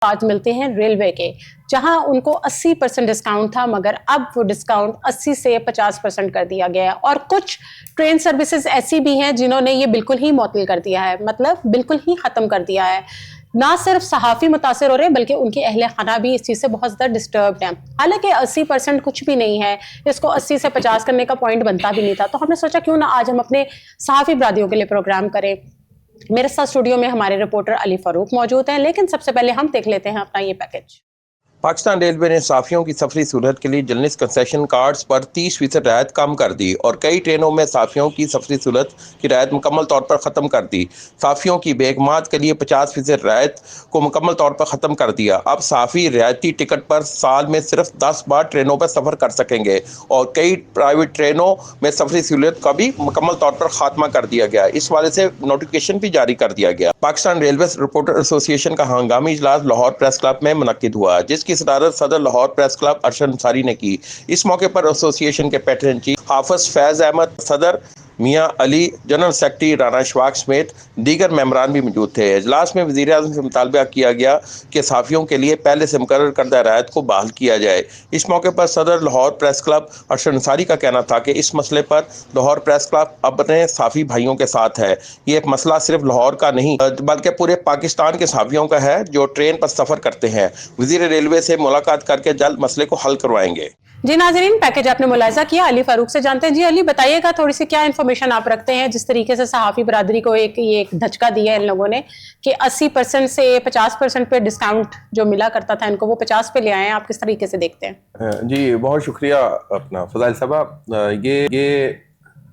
आज मिलते हैं रेलवे के, जहां उनको 80% डिस्काउंट था, मगर अब वो डिस्काउंट 80 से 50% कर दिया गया है। और कुछ ट्रेन सर्विसेज ऐसी भी हैं जिन्होंने ये बिल्कुल ही मुअत्तल कर दिया है, मतलब बिल्कुल ही खत्म कर दिया है। ना सिर्फ सहाफ़ी मुतासिर हो रहे हैं बल्कि उनके अहले खाना भी इस चीज़ से बहुत ज़्यादा डिस्टर्ब्ड हैं। हालांकि 80% कुछ भी नहीं है, इसको 80 से 50 करने का पॉइंट बनता भी नहीं था। तो हमने सोचा क्यों ना आज हम अपने सहाफ़ी बरादरियों के लिए प्रोग्राम करें। मेरे साथ स्टूडियो में हमारे रिपोर्टर अली फारूक मौजूद हैं, लेकिन सबसे पहले हम देख लेते हैं अपना ये पैकेज। पाकिस्तान रेलवे ने साफियों की सफरी सहूलत के लिए जर्नलिस्ट कंसेशन कार्ड्स पर 30% रियायत कम कर दी और कई ट्रेनों में साफियों की सफरी सहूलत की रियायत मुकम्मल तौर पर ख़त्म कर दी। साफियों की बेगमात के लिए 50% रियायत को मुकम्मल तौर पर ख़त्म कर दिया। अब साफ़ी रियायती टिकट पर साल में सिर्फ 10 बार ट्रेनों पर सफ़र कर सकेंगे और कई प्राइवेट ट्रेनों में सफरी सहूलत का भी मुकम्मल तौर पर खात्मा कर दिया गया। इस वाले से नोटिफिकेशन भी जारी कर दिया गया। पाकिस्तान रेलवे रिपोर्टर एसोसिएशन का हंगामी इजलास लाहौर प्रेस क्लब में मुनक्किद हुआ, जिसकी सदारत सदर लाहौर प्रेस क्लब अरशद अंसारी ने की। इस मौके पर एसोसिएशन के पैटर्न चीफ हाफिज फैज अहमद, सदर मियाँ अली, जनरल सेक्रेटरी राना इशफाक समेत दीगर मेंबरान भी मौजूद थे। इजलास में वज़ीर आज़म से मुतालबा किया गया कि सहाफ़ियों के लिए पहले से मुकर्रर करदा रियायत को बहाल किया जाए। इस मौके पर सदर लाहौर प्रेस क्लब अरशद अंसारी का कहना था कि इस मसले पर लाहौर प्रेस क्लब अपने सहाफ़ी भाइयों के साथ है। ये एक मसला सिर्फ लाहौर का नहीं बल्कि पूरे पाकिस्तान के सहाफ़ियों का है जो ट्रेन पर सफ़र करते हैं। वज़ीर रेलवे से मुलाकात करके जल्द मसले को हल करवाएंगे। जी नाज़रीन, पैकेज आपने मुलाहिज़ा किया। अली फारूक से जानते हैं। जी अली, बताइएगा थोड़ी सी क्या इन्फॉर्मेशन आप रखते हैं, जिस तरीके से सहाफ़ी बरादरी को एक धचका दिया है इन लोगों ने कि 80% से 50% पे डिस्काउंट जो मिला करता था इनको वो 50 पे ले आए हैं। आप किस तरीके से देखते हैं? जी बहुत शुक्रिया अपना फजाइल साहब। ये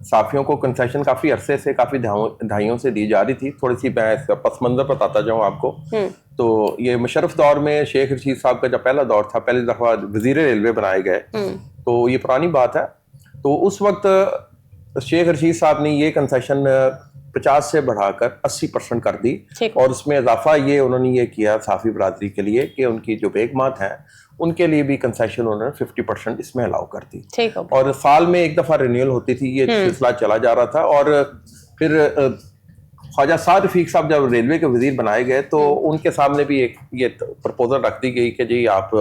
साफियों को कंसेशन काफ़ी अरसे से, काफ़ी दहाइयों से दी जा रही थी। थोड़ी सी मैं इसका पस मंज़र बताता जाऊँ आपको। तो ये मुशर्रफ दौर में शेख रशीद साहब का जब पहला दौर था, पहली दफ़ा वज़ीर रेलवे बनाए गए, तो ये पुरानी बात है। तो उस वक्त शेख रशीद साहब ने ये कंसेशन 50 से बढ़ाकर 80% कर दी और उसमें इजाफा ये उन्होंने ये किया साफ़ी बरादरी के लिए कि उनकी जो बेगमात हैं उनके लिए भी कंसेशन उन्होंने 50% इसमें अलाउ कर दी। और साल में एक दफ़ा रिन्यूअल होती थी। ये सिलसिला चला जा रहा था। और फिर ख्वाजा साद रफीक साहब जब रेलवे के वजीर बनाए गए तो उनके सामने भी एक ये प्रपोजल रख दी गई कि जी आप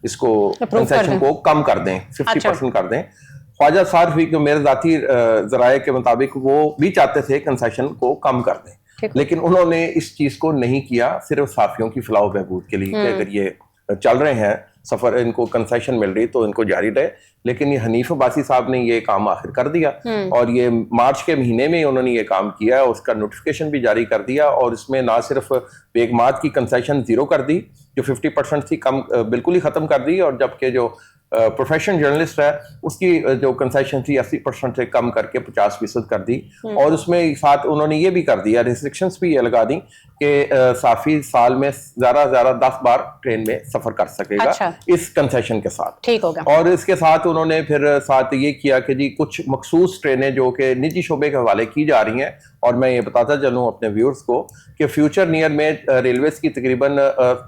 इसको कंसेशन को कम कर दें, 50% कर दें। ख्वाजा साद रफीक जो मेरे जाती जराये के मुताबिक वो भी चाहते थे कंसेशन को कम कर दें, लेकिन उन्होंने इस चीज को नहीं किया। सिर्फ साफियों की फलाह बहबूद के लिए कि अगर ये चल रहे हैं सफर, इनको कंसेशन मिल रही तो इनको जारी रहे। लेकिन ये हनीफ अब्बासी साहब ने ये काम आखिर कर दिया और ये मार्च के महीने में उन्होंने ये काम किया, उसका नोटिफिकेशन भी जारी कर दिया। और इसमें ना सिर्फ बेगमात की कंसेशन 0 कर दी जो 50% थी, कम बिल्कुल ही ख़त्म कर दी, और जबकि जो प्रोफेशनल जर्नलिस्ट है उसकी जो कंसेशन थी 80% से कम करके 50% कर दी। और उसमें साथ उन्होंने ये भी कर दिया, रिस्ट्रिक्शंस भी ये लगा दी कि साफी साल में ज़्यादा 10 बार ट्रेन में सफर कर सकेगा इस कंसेशन के साथ। ठीक होगा। और इसके साथ उन्होंने फिर साथ ये किया कि जी कुछ मखसूस ट्रेनें जो कि निजी शोबे के हवाले की जा रही हैं, और मैं ये बताता चलूँ अपने व्यूअर्स को कि फ्यूचर नियर में रेलवेज की तकरीबन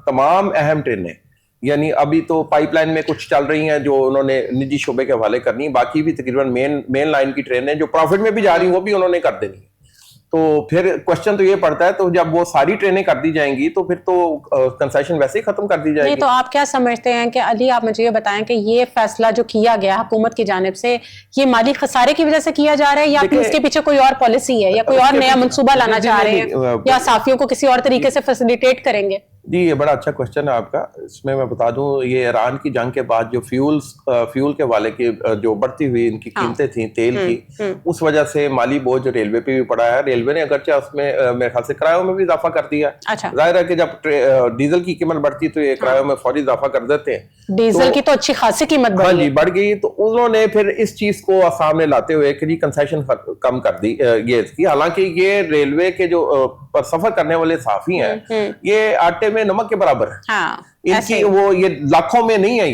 तमाम अहम ट्रेनें, यानी अभी तो पाइपलाइन में कुछ चल रही हैं जो उन्होंने निजी शोबे के हवाले करनी है, बाकी भी तकरीबन मेन लाइन की ट्रेनें जो प्रॉफिट में भी जा रही हैं वो भी उन्होंने कर देनी है। तो फिर क्वेश्चन तो ये पड़ता है, तो जब वो सारी ट्रेनें कर दी जाएंगी तो फिर तो कंसेशन वैसे ही खत्म कर दी जाएगी। नहीं, तो आप क्या समझते हैं कि अली, आप मुझे ये बताएं कि ये फैसला जो किया गया हुकूमत की जानिब से, ये माली खसारे की वजह से किया जा रहा है या फिर इसके पीछे कोई और पॉलिसी है या कोई और नया मंसूबा लाना चाह रहे हैं या साफियों को किसी और तरीके से फैसिलिटेट करेंगे? जी ये बड़ा अच्छा क्वेश्चन है आपका। इसमें मैं बता दूं, ये ईरान की जंग के बाद जो फ्यूल के वाले की जो बढ़ती हुई इनकी कीमतें थी तेल की, उस वजह से माली बोझ रेलवे पे भी पड़ा है। रेलवे ने अगरचे उसमें मेरे ख्याल से किरायों में भी इजाफा कर दिया। जाहिर है कि जब डीजल की कीमत बढ़ती तो ये किरायों में फौरी इजाफा कर देते हैं। डीजल की तो अच्छी खासी कीमत बढ़ गई, तो उन्होंने फिर इस चीज को सामने लाते हुए कि कंसेशन कम कर दी ये इसकी। हालांकि ये रेलवे के जो सफर करने वाले साफी हैं ये आटे में नमक के बराबर है। इनकी वो ये लाखों में नहीं है,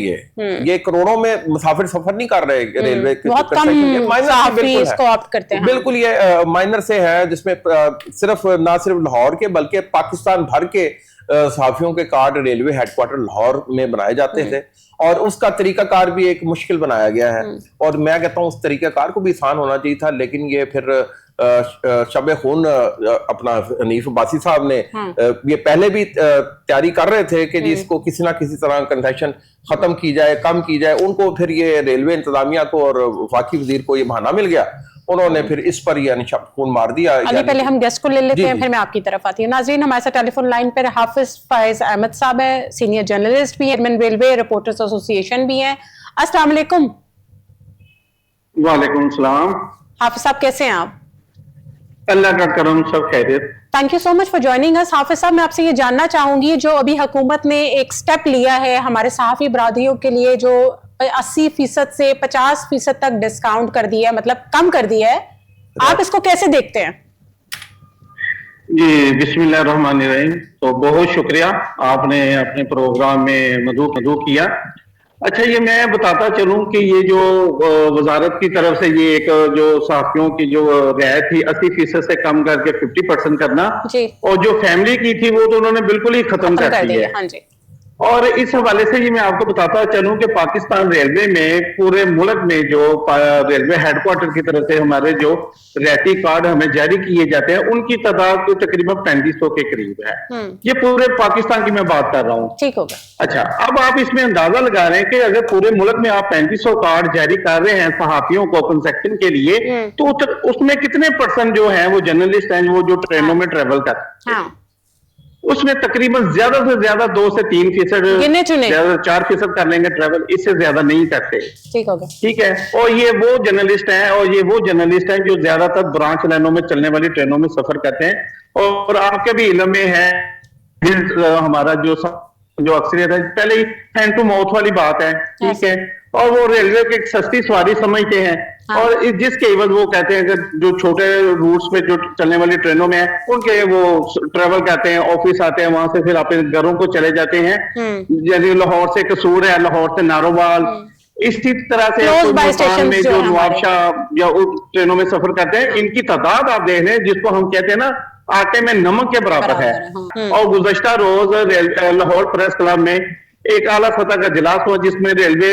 ये करोड़ों में मुसाफिर सफर नहीं कर रहे रेलवे के। बहुत कम साफी इसको ऑप्ट करते हैं। बिल्कुल ये माइनर से है, जिसमें सिर्फ ना सिर्फ लाहौर के बल्कि पाकिस्तान भर के साफियों के कार्ड रेलवे हेडक्वार्टर लाहौर में बनाए जाते थे और उसका तरीकाकार भी एक मुश्किल बनाया गया है। और मैं कहता हूँ उस तरीकाकार को भी आसान होना चाहिए था, लेकिन ये फिर शब खून अपना हनीफ अब्बासी साहब ने ये पहले भी तैयारी कर रहे थे कि जी इसको किसी ना किसी तरह कंसेशन खत्म की जाए, कम की जाए। उनको फिर ये रेलवे इंतजामिया को और वफाकी वजीर को ये बहाना मिल गया, उन्होंने फिर इस पर यानी शब खून मार दिया। अभी पहले हम गेस्ट को ले लेते हैं, फिर मैं आपकी तरफ आती हूँ। नाज़रीन, हमारे साथ टेलीफोन लाइन पर हाफिज फाइज अहमद साहब है, सीनियर जर्नलिस्ट भी है, रेलवे रिपोर्टर्स एसोसिएशन भी है। अस्सलाम वालेकुम। वालेकुम सलाम। हाफिज साहब कैसे हैं आप? अल्लाह का करम, सब खैरियत। Thank you so much for joining us. Hafiz Sahab, मैं आपसे ये जानना चाहूंगी, जो अभी हुकूमत ने एक स्टेप लिया है हमारे सहाफ़ी बरादरियों के लिए, जो 80% से 50% तक डिस्काउंट कर दिया है, मतलब कम कर दिया है, आप इसको कैसे देखते हैं? जी बिस्मिल्लाहिर्रहमानिर्रहीम। तो बहुत शुक्रिया, आपने अपने प्रोग्राम में मदू किया। अच्छा, ये मैं बताता चलूं कि ये जो वजारत की तरफ से ये एक जो सहाफियों की जो रियायत थी 80% से कम करके 50% करना जी। और जो फैमिली की थी वो तो उन्होंने बिल्कुल ही खत्म कर दी है। हाँ जी। और इस हवाले से ये मैं आपको बताता चलूं कि पाकिस्तान रेलवे में पूरे मुल्क में जो रेलवे हेडक्वार्टर की तरफ से हमारे जो रियायती कार्ड हमें जारी किए जाते हैं उनकी तादाद तो तकरीबन 3500 के करीब है। ये पूरे पाकिस्तान की मैं बात कर रहा हूँ। ठीक होगा। अच्छा, अब आप इसमें अंदाजा लगा रहे हैं कि अगर पूरे मुल्क में आप 3500 कार्ड जारी कर रहे हैं सहाफियों को कंसेक्शन के लिए, तो उसमें कितने % जो है वो जर्नलिस्ट हैं वो जो ट्रेनों में ट्रेवल करते हैं, उसमें तकरीबन ज्यादा से ज्यादा 2 से 3% गिने चुने 4% कर लेंगे ट्रेवल, इससे ज्यादा नहीं करते। ठीक होगा। ठीक है। और ये वो जर्नलिस्ट हैं जो ज्यादातर ब्रांच लाइनों में चलने वाली ट्रेनों में सफर करते हैं। और आपके भी इल्म में है हमारा जो अक्सरियत है पहले ही हैंड टू माउथ वाली बात है। ठीक है। और वो रेलवे की एक सस्ती सवारी समझते हैं। और जिसके एवज वो कहते हैं कि जो छोटे रूट्स पे जो चलने वाली ट्रेनों में है उनके वो ट्रेवल करते हैं, ऑफिस आते हैं, वहां से फिर अपने घरों को चले जाते हैं। जैसे लाहौर से कसूर है, लाहौर से नारोवाल, इसी तरह से में जो नवाबशाह या ट्रेनों में सफर करते हैं, इनकी तादाद आप देख लें जिसको हम कहते हैं ना आटे में नमक के बराबर है। और गुज़श्ता रोज लाहौर प्रेस क्लब में एक आला सतह का इजलास हुआ जिसमें रेलवे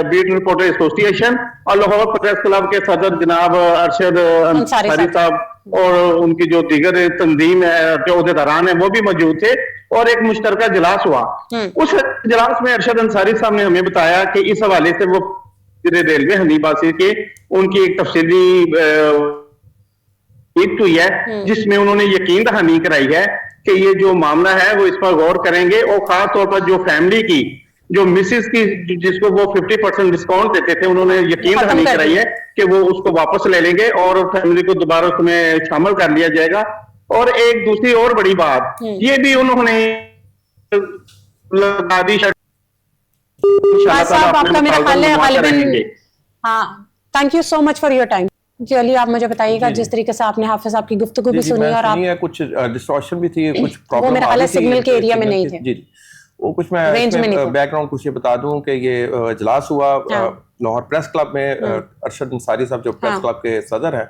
बीट रिपोर्टर एसोसिएशन और लाहौर प्रेस क्लब के सदर जनाब अरशद अंसारी साहब और उनकी जो दीगर तंजीम है जो अहदेदारान है वो भी मौजूद थे और एक मुश्तरका इजलास हुआ। उस इजलास में अरशद अंसारी साहब ने हमें बताया कि इस हवाले से वो रेलवे हनीबासी के उनकी एक तफसीली हुई है जिसमें उन्होंने यकीन दहानी कराई है कि ये जो मामला है वो इस पर गौर करेंगे और खास तौर पर जो फैमिली की जो मिसेस की जिसको वो 50% डिस्काउंट देते थे उन्होंने यकीन दहानी कराई है कि वो उसको वापस ले लेंगे और फैमिली को दोबारा उसमें शामिल कर लिया जाएगा। और एक दूसरी और बड़ी बात ये भी उन्होंने लगा दी। Thank you so much for your time. जी अली, आप मुझे बताइएगा जिस तरीके से आपने हाफिज साहब की गुफ्तगू भी सुनी और आप कुछ डिस्टॉर्शन भी थी, कुछ प्रॉब्लम वो मेरे ख्याल सिग्नल के एरिया में नहीं थे। जी वो कुछ मैं बैकग्राउंड कुछ ये बता दूं कि ये इजलास हुआ लाहौर प्रेस क्लब में। अरशद अंसारी साहब जो प्रेस क्लब के सदर हैं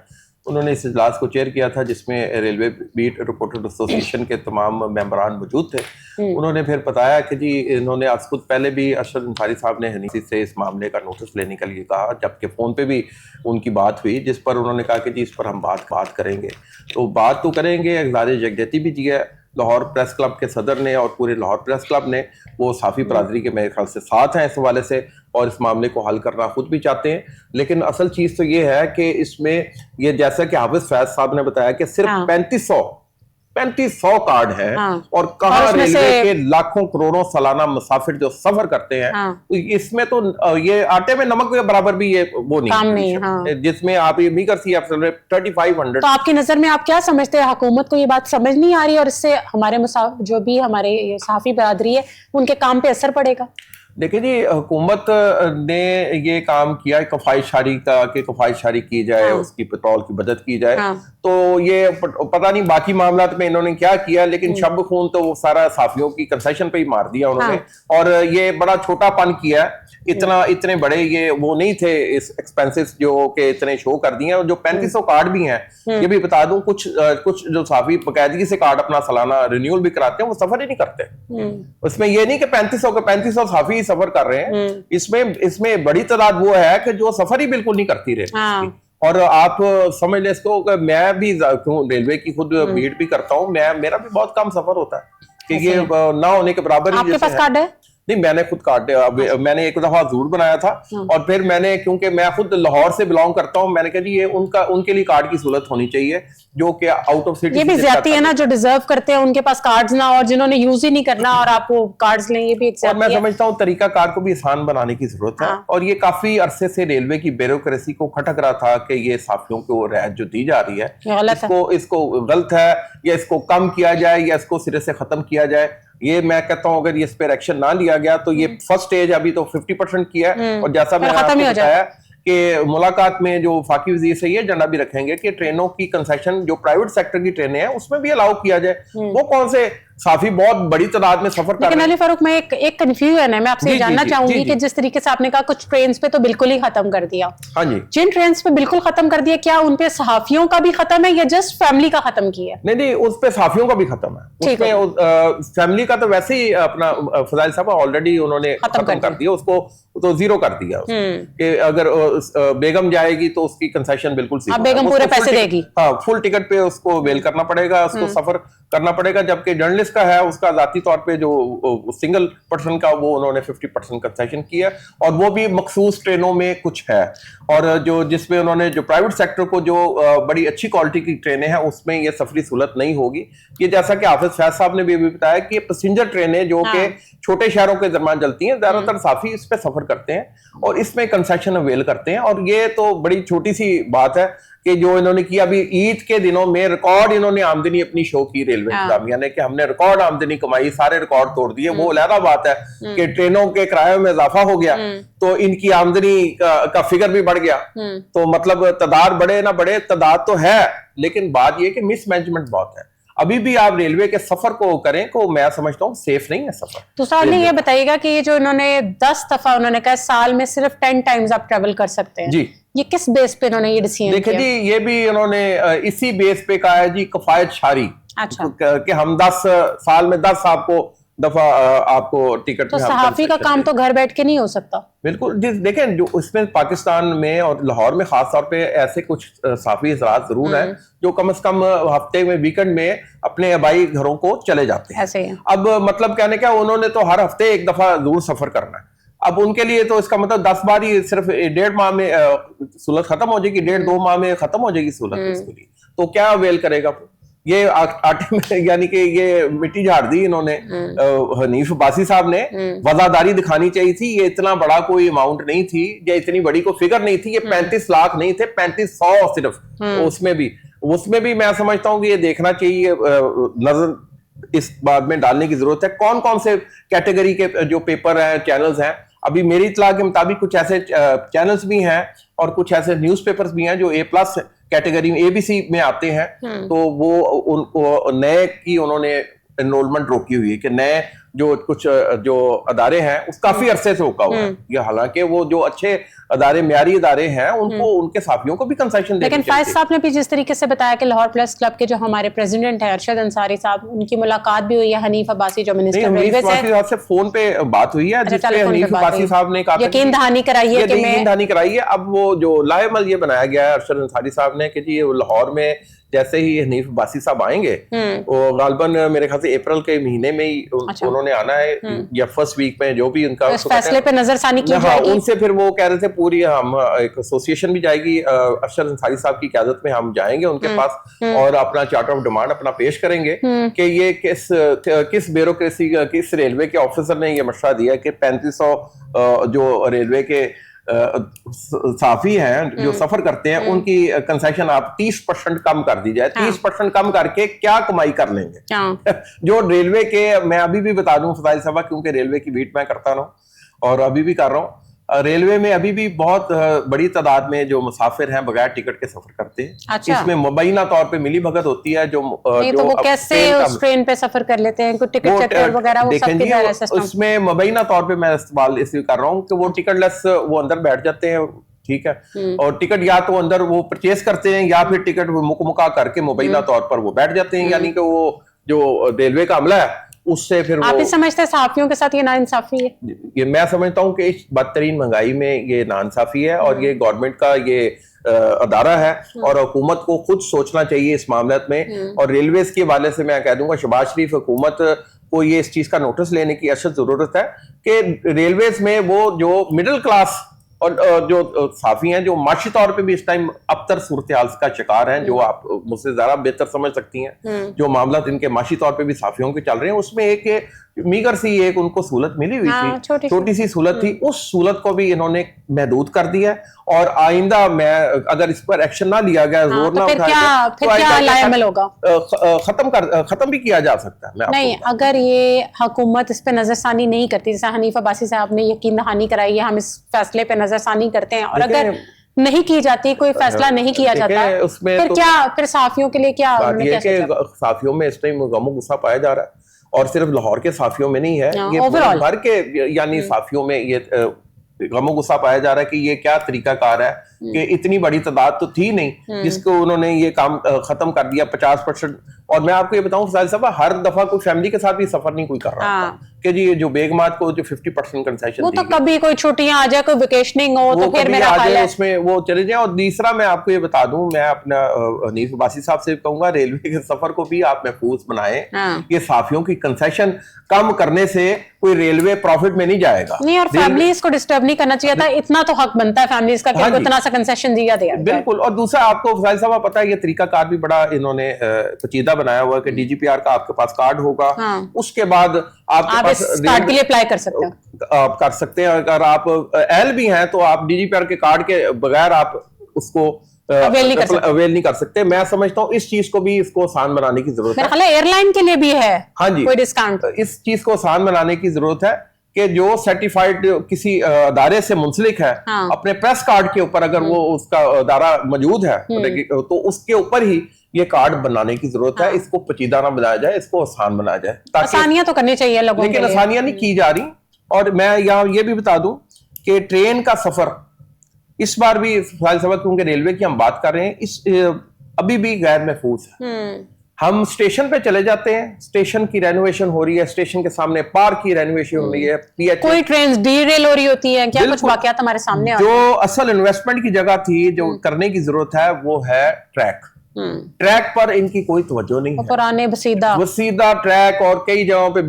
उन्होंने इस इजलास को चेयर किया था जिसमें रेलवे बीट रिपोर्टर एसोसिएशन के तमाम मेंबरान मौजूद थे। उन्होंने फिर बताया कि जी इन्होंने आज खुद पहले भी अरशद अंसारी साहब ने हनीसी से इस मामले का नोटिस लेने के लिए कहा, जबकि फ़ोन पे भी उनकी बात हुई जिस पर उन्होंने कहा कि जी इस पर हम बात करेंगे। तो बात तो करेंगे, इज़हार यकजहती भी दिया लाहौर प्रेस क्लब के सदर ने और पूरे लाहौर प्रेस क्लब ने, वो साफ़ी बरादरी के मेरे ख्याल से साथ हैं इस हवाले से और इस मामले को हल करना खुद भी चाहते हैं। लेकिन असल चीज़ तो ये है कि इसमें ये जैसा कि हाफिज फैज साहब ने बताया कि सिर्फ 3500 कार्ड हैं और कहाँ रेलवे के लाखों करोड़ों सालाना मुसाफिर जो सफर करते हैं इसमें तो ये आटे में नमक के बराबर भी ये वो नहीं, जिसमें आप ये नहीं कर सकते 3500। तो आपकी नजर में आप क्या समझते हैं, हुकूमत को ये बात समझ नहीं आ रही और इससे हमारे जो भी हमारे सहाफी बरादरी है उनके काम पे असर पड़ेगा? देखिए जी, हुकूमत ने ये काम किया कफायशारी का कि कफायशारी की जाए, उसकी पेट्रोल की बचत की जाए। तो ये पता नहीं बाकी मामला में इन्होंने क्या किया, लेकिन शब खून तो वो सारा साफियों की कंसेशन पे ही मार दिया उन्होंने। और ये बड़ा छोटापन किया, इतने बड़े ये वो नहीं थे इस एक्सपेंसेस जो के इतने शो कर दिए। और जो 3500 कार्ड भी हैं ये भी बता दूं, कुछ जो साफी बकायदगी से कार्ड अपना सालाना रिन्यूअल भी कराते हैं वो सफर ही नहीं करते। उसमें ये नहीं कि 3500 साफी सफर कर रहे हैं, इसमें बड़ी तादाद वो है कि जो सफर ही बिल्कुल नहीं करती रहे और आप समझ ले इसको कि मैं भी क्यों रेलवे की खुद मीट भी करता हूँ, मेरा भी बहुत कम सफर होता है कि ये ना होने के बराबर ही। आपके पास कार्ड है? नहीं, मैंने खुद कार्ड, मैंने एक दफा जरूर बनाया था और फिर मैंने, क्योंकि मैं खुद लाहौर से बिलोंग करता हूं, मैंने कहा जी ये उनके लिए कार्ड की सहूलत होनी चाहिए जो कि आउट ऑफ सिटी। ये भी ज्यादती है ना, जो डिजर्व करते हैं उनके पास कार्ड्स ना और जिन्होंने यूज ही नहीं करना और आप वो कार्ड्स लें, ये भी एक और मैं ज्यादती है। समझता हूँ तरीका कार को भी आसान बनाने की जरूरत है। और ये काफी अरसे से रेलवे की ब्यूरोक्रेसी को खटक रहा था कि ये साफियों को रियायत जो दी जा रही है इसको गलत है, या इसको कम किया जाए या इसको सिरे से खत्म किया जाए। ये मैं कहता हूं अगर इस पर एक्शन ना लिया गया तो ये फर्स्ट स्टेज अभी तो 50% किया है, और जैसा मैंने आपको बताया कि मुलाकात में जो वफाकी वजीर से ये एजेंडा भी रखेंगे कि ट्रेनों की कंसेशन जो प्राइवेट सेक्टर की ट्रेनें हैं उसमें भी अलाउ किया जाए। वो कौन से साफी बहुत बड़ी तादाद में सफर कर रहे हैं। लेकिन अली फारूक, मैं एक कंफ्यूजन है, मैं आपसे ये जानना चाहूंगी कि जिस तरीके से आपने कहा कुछ ट्रेन्स पे तो बिल्कुल ही खत्म कर दिया, हाँ जी, जिन ट्रेन्स पे बिल्कुल खत्म कर दिया, क्या उन पे सहाफियों का भी खत्म है या जस्ट फैमिली का खत्म किया? नहीं, उस पे सहाफियों का भी खत्म है। उसमें फैमिली का तो वैसे ही अपना फजाइल साहब ऑलरेडी उन्होंने खत्म कर दिया, उसको तो जीरो कर दिया कि अगर बेगम जाएगी तो उसकी कंसेशन बिल्कुल बेगम पूरे पैसे देगी, हाँ, फुल टिकट पे उसको वेल करना पड़ेगा, उसको सफर करना पड़ेगा। जबकि जर्नलिस्ट का है उसका जाती तौर पे जो सिंगल पर्सन का वो उन्होंने 50% कंसेशन किया, और वो भी मखसूस ट्रेनों में कुछ है। और जो जिसमें उन्होंने जो प्राइवेट सेक्टर को जो बड़ी अच्छी क्वालिटी की ट्रेनें हैं उसमें ये सफरी सहूलत नहीं होगी। ये जैसा कि हाफिज फैज साहब ने भी बताया कि पैसेंजर ट्रेनें जो कि छोटे शहरों के दरमियान चलती हैं, ज्यादातर साफी इस पे सफर करते हैं और इसमें कंसेशन अवेल करते हैं। और ये तो बड़ी छोटी सी बात है कि जो इन्होंने किया अभी ईद के दिनों में रिकॉर्ड इन्होंने आमदनी अपनी शो की रेलवे इंतजामिया ने कि हमने रिकॉर्ड आमदनी कमाई, सारे रिकॉर्ड तोड़ दिए। वो अलग बात है कि ट्रेनों के किराए में इजाफा हो गया तो इनकी आमदनी का फिगर भी बढ़ गया। तो मतलब तादाद बढ़े ना बढ़े, तादाद तो है, लेकिन बात यह कि मिसमैनेजमेंट बहुत है। अभी भी आप रेलवे के सफर को करें को मैं समझता हूँ सेफ नहीं है सफर। तो साहब ने ये बताइएगा कि ये जो इन्होंने 10 दफा उन्होंने कहा साल में सिर्फ 10 टाइम्स आप ट्रेवल कर सकते हैं जी, ये किस बेस पे इन्होंने ये डिसीजन किया? देखिए जी, ये भी इन्होंने इसी बेस पे कहा है जी, कफायत शारी। अच्छा, कि हम 10 साल में 10 दफा आपको टिकट। तो सहाफी का काम तो घर बैठ के नहीं हो सकता। बिल्कुल जी, देखें जो इसमें पाकिस्तान में और लाहौर में खास तौर पे ऐसे कुछ साफी हज़रात जरूर हैं जो कम से कम हफ्ते में वीकेंड में अपने आबाई घरों को चले जाते हैं। ऐसे ही। अब मतलब कहने क्या, उन्होंने तो हर हफ्ते एक दफा जरूर सफर करना है। अब उनके लिए तो इसका मतलब 10 बार ही सिर्फ 1.5 माह में सहूलत खत्म हो जाएगी, 1.5-2 माह में खत्म हो जाएगी सहूलत इसके लिए। तो क्या अवेल करेगा ये आटे में, यानी कि ये मिट्टी झाड़ दी इन्होंने। हनीफ अब्बासी साहब ने वफादारी दिखानी चाहिए थी। ये इतना बड़ा कोई अमाउंट नहीं थी या इतनी बड़ी कोई फिगर नहीं थी। ये 35 लाख नहीं थे, 3500 सिर्फ। उसमें भी मैं समझता हूँ कि ये देखना चाहिए, नजर इस बात में डालने की जरूरत है कौन कौन से कैटेगरी के जो पेपर हैं, चैनल्स हैं। अभी मेरी इत्तला के मुताबिक कुछ ऐसे चैनल्स भी हैं और कुछ ऐसे न्यूज़पेपर्स भी हैं जो A+ कैटेगरी में, ABC में आते हैं। तो वो उनको नए की उन्होंने एनरोलमेंट रोकी हुई है कि नए जो कुछ जो अदारे हैं उस काफी अरसे से रोका हुआ है। ये हालांकि वो जो अच्छे अदारे, म्यारी अदारे हैं, उनको उनके साथियों को भी कंसेशन देना चाहिए। लेकिन फैज साहब ने भी जिस तरीके से बताया कि लाहौर प्रेस क्लब के जो हमारे प्रेसिडेंट है अरशद अंसारी साहब, उनकी मुलाकात भी हुई है हनीफ अब्बासी जो मिनिस्टर रेलवे से फोन पे बात हुई है, जिसपे हनीफ अब्बासी साहब ने कहा यकीन दहानी कराई है कि यकीन कराई है। अब वो जो लाएमल ये बनाया गया है अरशद अंसारी साहब ने कि जी लाहौर में जैसे ही हनीफ अब्बासी साहब आएंगे, वो गालबन मेरे ख्याल से अप्रैल के महीने में ही उन्होंने आना है या फर्स्ट वीक में, जो भी उनका फैसले पे नजरसानी की जाएगी। उनसे फिर वो कह रहे थे पूरी हम एक एसोसिएशन भी जाएगी, अरशद अंसारी साहब की क़यादत में हम जाएंगे उनके पास और अपना चार्टर ऑफ डिमांड अपना पेश करेंगे कि ये किस ब्यूरोक्रेसी, किस रेलवे के ऑफिसर ने ये मशवरा दिया कि 3500 जो रेलवे के साफी हैं जो सफर करते हैं उनकी कंसेशन आप 30% कम कर दी जाए। 30% कम करके क्या कमाई कर लेंगे जो रेलवे के, मैं अभी भी बता दूं फजाइल साहब, क्योंकि रेलवे की बीट मैं करता रहा और अभी भी कर रहा हूं, रेलवे में अभी भी बहुत बड़ी तादाद में जो मुसाफिर हैं बगैर टिकट के सफर करते हैं। अच्छा। इसमें मुबैना तौर पे मिली भगत होती है जो तो वो कैसे उस ट्रेन पे सफर कर लेते हैं, कुछ टिकट चेकर वगैरह वो सब के द्वारा सिस्टम। उसमें मुबैना तौर पे मैं इस्तेमाल इसलिए कर रहा हूँ कि वो टिकटलेस वो अंदर बैठ जाते हैं, ठीक है, और टिकट या तो अंदर वो परचेज करते हैं या फिर टिकट मुकमुका करके मुबैना तौर पर वो बैठ जाते हैं। यानी कि वो जो रेलवे का अमला है उससे फिर आप ही समझते हैं सहाफियों के साथ ये नाइंसाफी है? ये मैं समझता हूँ कि इस बदतरीन महंगाई में ये नाइंसाफी है और ये गवर्नमेंट का ये अदारा है और हुकूमत को खुद सोचना चाहिए इस मामले में। और रेलवेज के हवाले से मैं कह दूंगा शहबाज शरीफ हुकूमत को ये इस चीज का नोटिस लेने की अशद जरूरत है कि रेलवेज में वो जो मिडिल क्लास और जो साफी हैं जो माशी तौर पे भी इस टाइम अबतर सूरत हाल का शिकार हैं, जो आप मुझसे ज्यादा बेहतर समझ सकती हैं, जो मामला इनके माशी तौर पे भी साफियों के चल रहे हैं, उसमें एक मीगर सी एक उनको सहूलत मिली हुई थी, छोटी सी सहूलत थी, उस सहूलत को भी इन्होंने महदूद कर दिया है। और आइंदा मैं अगर इस पर एक्शन ना लिया गया, जोर ना उठाया तो खत्म भी किया जा सकता है। नहीं, अगर ये हुकूमत इस पे नजरसानी नहीं करती, जैसे हनीफ अब्बासी साहब ने यकीन दहानी कराई है, हम इस फैसले पे नजरसानी करते हैं, और अगर नहीं की जाती, कोई फैसला नहीं किया जाता, फिर क्या, फिर साफियों के लिए क्या? साफियों में इस टाइम गमो गुस्सा पाया जा रहा है, और सिर्फ लाहौर के साफियों में नहीं है, ये भर के यानी साफियों में ये गमो गुस्सा पाया जा रहा है कि ये क्या तरीकाकार है कि इतनी बड़ी तादाद तो थी नहीं जिसको उन्होंने ये काम खत्म कर दिया 50%। और मैं आपको ये बताऊं फजाइल साहब, हर दफा कोई फैमिली के साथ भी सफर नहीं कोई कर रहा कि जी जो बेगमात को जो 50% कंसेशन, वो तो कभी कोई छुट्टियां आ जाए, कोई वेकेशनिंग हो तो फिर मेरा ख्याल है उसमें वो चले जाए। और तीसरा मैं आपको ये बता दूं, मैं अपना हनीफ अब्बासी साहब से कहूंगा रेलवे के सफर को भी आप महफूज बनाएं। ये साफियों की कंसेशन कम करने से कोई रेलवे प्रॉफिट में नहीं जाएगा। नहीं, और फैमिलीज को डिस्टर्ब नहीं करना चाहिए था, इतना तो हक बनता है फैमिलीज का कि इतना सा कंसेशन दिया गया। बिल्कुल। और दूसरा आपको फजाइल साहब पता है, ये तरीकाकार भी बड़ा इन्होंने पेचीदा बनाया हुआ है कि डीजीपीआर का आपके पास कार्ड होगा, उसके बाद आप इस कार्ड के लिए अप्लाई कर सकते हैं, आप कर सकते हैं। अगर आप एल भी हैं तो आप डीजीपीआर के कार्ड के बगैर आप उसको अवेल नहीं कर सकते। मैं समझता हूँ इस चीज को भी इसको आसान बनाने की जरूरत है। एयरलाइन के लिए भी है हाँ जी कोई डिस्काउंट, इस चीज को आसान बनाने की जरूरत है कि जो सर्टिफाइड किसी अदारे से मुंसलिक है, अपने प्रेस कार्ड के ऊपर अगर वो उसका अदारा मौजूद है तो उसके ऊपर ही ये कार्ड बनाने की जरूरत है। इसको पेचीदा ना बनाया जाए, इसको आसान बनाया जाए, आसानियां तो करनी चाहिए लोगों के लिए, लेकिन आसानियां नहीं की जा रही। और मैं यहाँ ये भी बता दूं कि ट्रेन का सफर इस बार भी क्योंकि रेलवे की हम बात कर रहे हैं, इस अभी भी गैर महफूज है। हम स्टेशन पे चले जाते हैं, स्टेशन की रेनोवेशन हो रही है, स्टेशन के सामने पार्क की रेनोवेशन हो रही है, कोई ट्रेन डीरेल हो रही होती है, क्या कुछ वाकयात हमारे सामने। जो असल इन्वेस्टमेंट की जगह थी, जो करने की जरूरत है, वो है ट्रैक। ट्रैक पर इनकी कोई तवज्जो नहीं है। पुराने वसीदा ट्रैक, और कई जगहों पे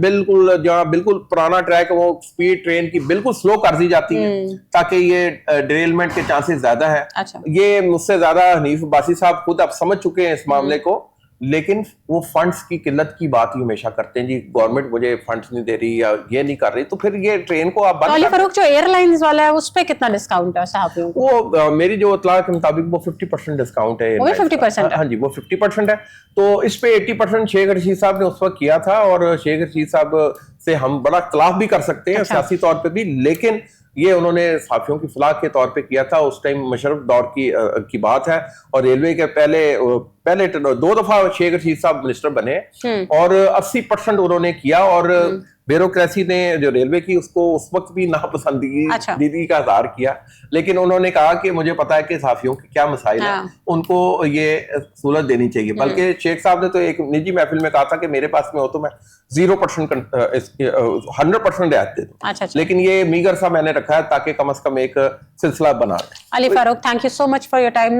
जहाँ बिल्कुल पुराना ट्रैक वो स्पीड ट्रेन की बिल्कुल स्लो कर दी जाती है ताकि ये डिरेलमेंट के चांसेस ज्यादा है। अच्छा। ये मुझसे ज्यादा हनीफ अब्बासी साहब खुद आप समझ चुके हैं इस मामले को, लेकिन वो फंड्स की किल्लत की बात ही हमेशा करते हैं, जी गवर्नमेंट मुझे फंड्स नहीं दे रही या ये नहीं कर रही, तो फिर ये ट्रेन को आप बंद फारूक जो एयरलाइंस वाला है उस पे कितना डिस्काउंट है साहब? वो मेरी जो इत्तला के मुताबिक वो 50% डिस्काउंट है। वो 50%? हाँ जी, वो 50% है। तो इस पे 80% शेख रशीद साहब ने उस वक्त किया था, और शेख रशीद साहब से हम बड़ा इख्तिलाफ भी कर सकते हैं सियासी तौर पर भी, लेकिन ये उन्होंने साफियों की फलाह के तौर पे किया था। उस टाइम मुशर्रफ दौर की बात है, और रेलवे के पहले 2 दफा शेख रशीद साहब मिनिस्टर बने और 80% उन्होंने किया, और ब्यूरोक्रेसी ने जो रेलवे की उसको उस वक्त भी नापसंदीदगी का इज़हार किया। लेकिन उन्होंने कहा कि मुझे पता है कि साफियों के क्या मसाइल हैं, उनको ये सहूलत देनी चाहिए। बल्कि शेख साहब ने तो एक निजी महफिल में कहा था कि मेरे पास में हो तो मैं 0% 100% रियायत दे दूं। लेकिन ये मीगर सा मैंने रखा है ताकि कम से कम एक सिलसिला बना रहे। Ali Farooq, thank you so much for your time.